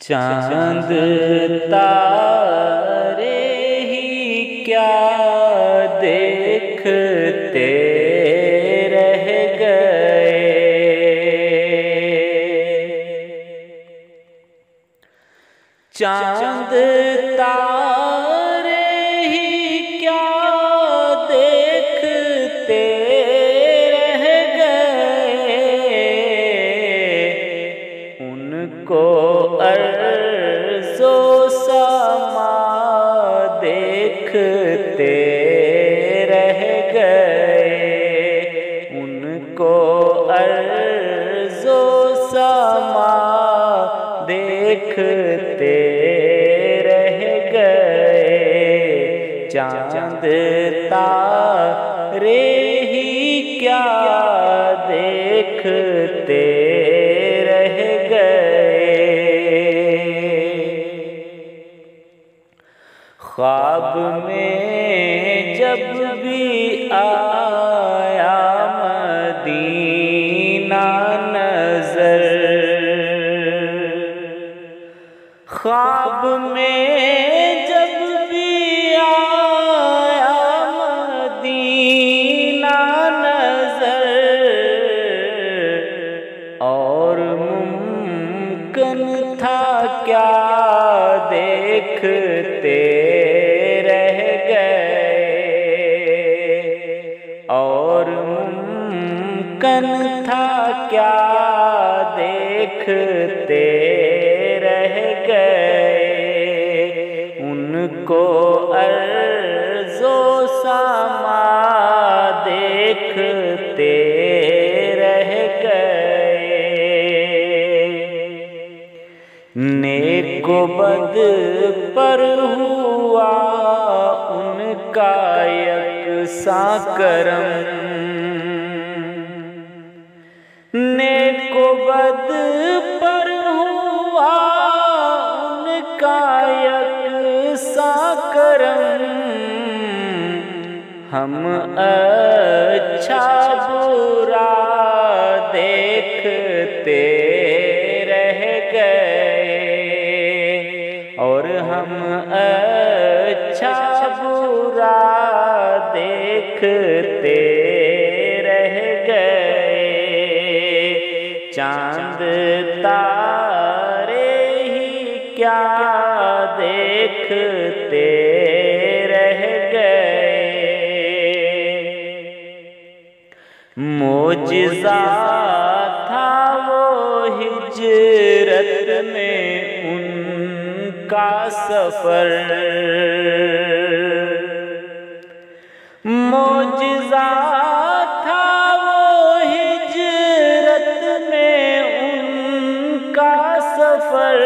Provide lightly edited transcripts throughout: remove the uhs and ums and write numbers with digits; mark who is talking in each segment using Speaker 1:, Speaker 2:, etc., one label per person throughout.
Speaker 1: चांद तारे ही क्या देखते रह गए। चांद तारे ही क्या देखते रह गए। उनको अर्ज़ो समा देखते रह गए। उनको अर्ज़ो समा देखते रह गए। चांद तारे ही क्या देखते रह गए। ख्वाब में जब भी आया मदीना नजर, ख्वाब में जब भी आया मदीना नजर, और मुमकिन था क्या देखते रह गए। और मुमकिन था क्या देखते रह गए। उनको अर्ज़ो समा देखते रह गए। नेको बद पर हुआ उनका यकसां करम। नेको बद पर हुआ उनका यकसां करम। हम अच्छा बुरा देखते रह गए। और हम अच्छा बुरा देखते रह गए। चांद तारे ही क्या देखते रह गए। मोजिज़ा था वो हिजरत में उनका सफर। मोजिज़ा था वो हिजरत में उनका सफर।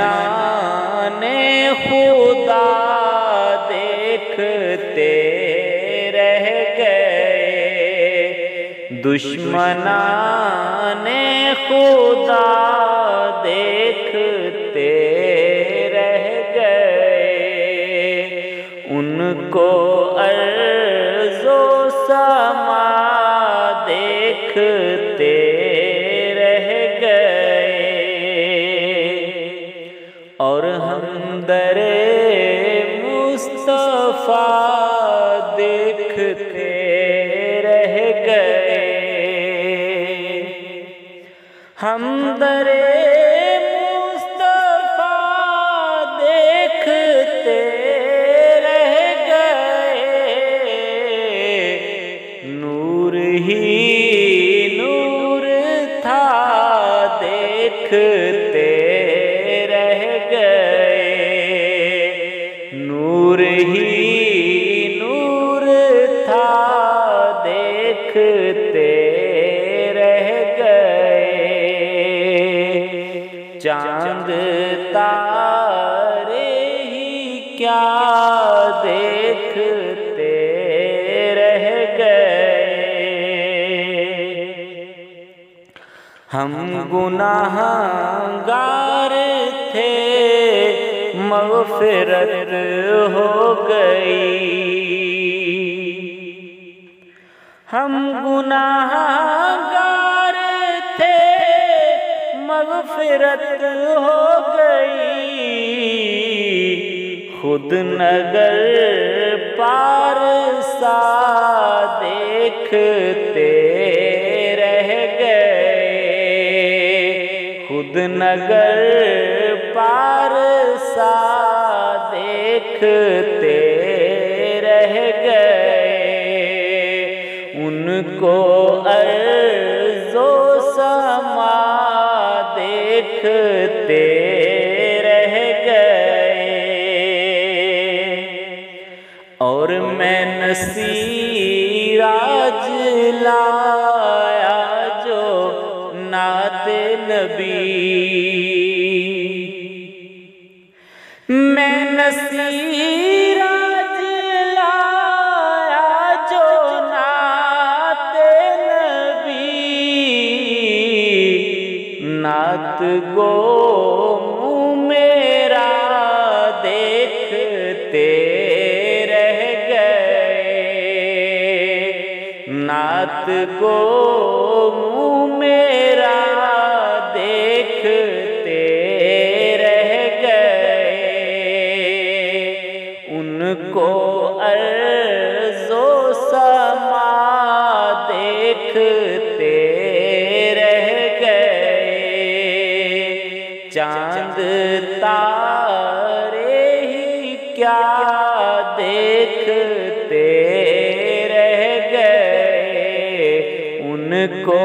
Speaker 1: दुश्मनाने खुदा देखते रह गए। दुश्मनाने खुदा देखते रह गए। उनको अर्ज़ो समा देखते रह गए। और हम दरे मुस्तफ़ा देखते रह गए। हम दरे मुस्तफ़ा देखते रह गए। नूर ही नूर था देखते रह गए। नूर ही नूर था देखते रह गए। चांद तारे ही क्या देखते रह गए। हम गुनाहगार थे मग़फ़िरत हो गई। हम गुनाहगार थे हसरत हो गई, खुद नगर पार सा देखते रह गए, खुद नगर पार सा देखते रह गए। उनको अर्ज़ो समा देखते रह गए। और मैं नसीराज लाया जो नाते नबी, मैं नसीराज लाया जो नाते नबी, नात गो मुँह मेरा देखते रह गए, नात गो मुँह मेरा देखते रह गए। उनको अर्ज़ो समा देखते रह गए। चांद तारे ही क्या देखते रह गए, उनको